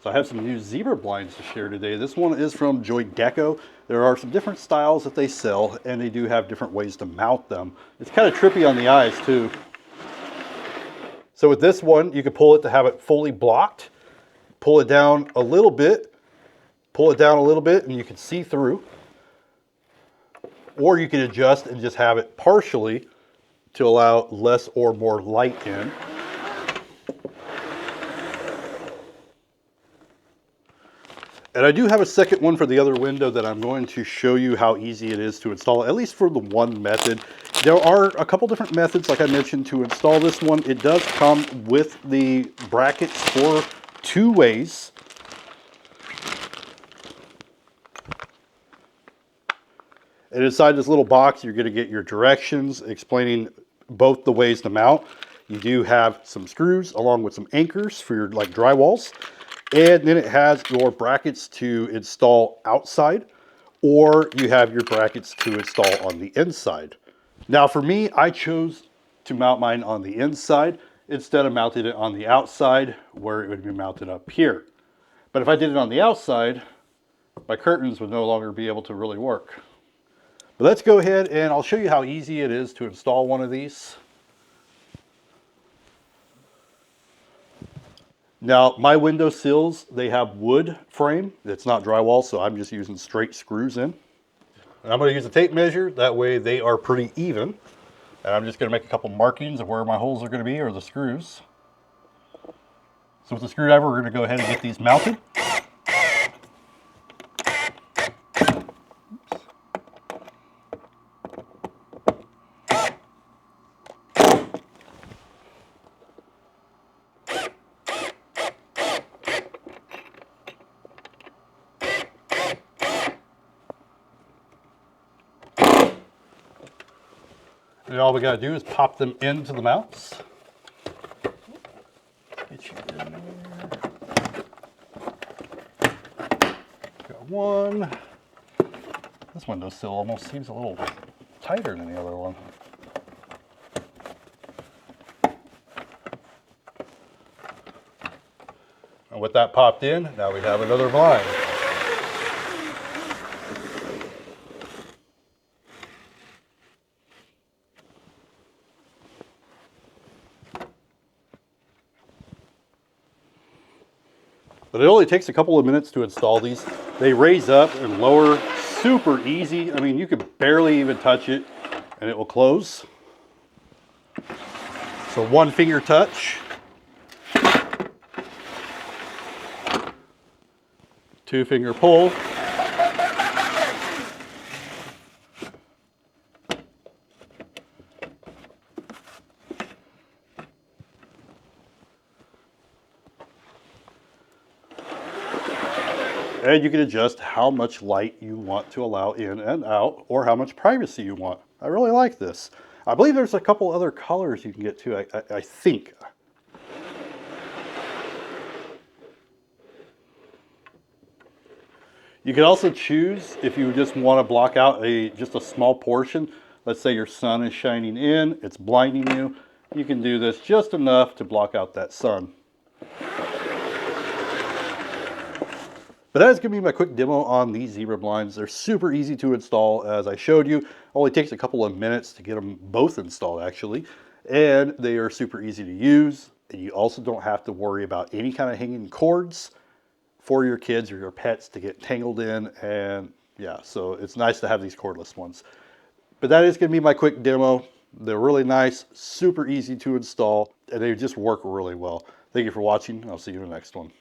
So I have some new zebra blinds to share today. This one is from Joy Deco. There are some different styles that they sell, and they do have different ways to mount them. It's kind of trippy on the eyes too. So with this one, you can pull it to have it fully blocked. Pull it down a little bit, pull it down a little bit, and you can see through. Or you can adjust and just have it partially to allow less or more light in. And I do have a second one for the other window that I'm going to show you how easy it is to install, at least for the one method. There are a couple different methods, like I mentioned, to install this one. It does come with the brackets for 2 ways. And inside this little box, you're going to get your directions explaining both the ways to mount. You do have some screws along with some anchors for your like drywalls. And then it has your brackets to install outside, or you have your brackets to install on the inside. Now for me, I chose to mount mine on the inside instead of mounting it on the outside where it would be mounted up here. But if I did it on the outside, my curtains would no longer be able to really work. But let's go ahead and I'll show you how easy it is to install one of these. Now, my window sills, they have wood frame. It's not drywall, so I'm just using straight screws in. And I'm going to use a tape measure. That way they are pretty even. And I'm just going to make a couple markings of where my holes are going to be, or the screws. So with the screwdriver, we're going to go ahead and get these mounted. And all we got to do is pop them into the mounts. Get you in there. Got one. This windowsill almost seems a little tighter than the other one. And with that popped in, now we have another blind. But it only takes a couple of minutes to install these. They raise up and lower super easy. I mean, you could barely even touch it and it will close. So 1 finger touch. 2 finger pull. And you can adjust how much light you want to allow in and out, or how much privacy you want. I really like this. I believe there's a couple other colors you can get too, I think. You can also choose if you just want to block out just a small portion. Let's say your sun is shining in, it's blinding you. You can do this just enough to block out that sun. But that is going to be my quick demo on these zebra blinds. They're super easy to install, as I showed you. Only takes a couple of minutes to get them both installed, actually. And they are super easy to use. And you also don't have to worry about any kind of hanging cords for your kids or your pets to get tangled in. And yeah, so it's nice to have these cordless ones. But that is going to be my quick demo. They're really nice, super easy to install, and they just work really well. Thank you for watching. I'll see you in the next one.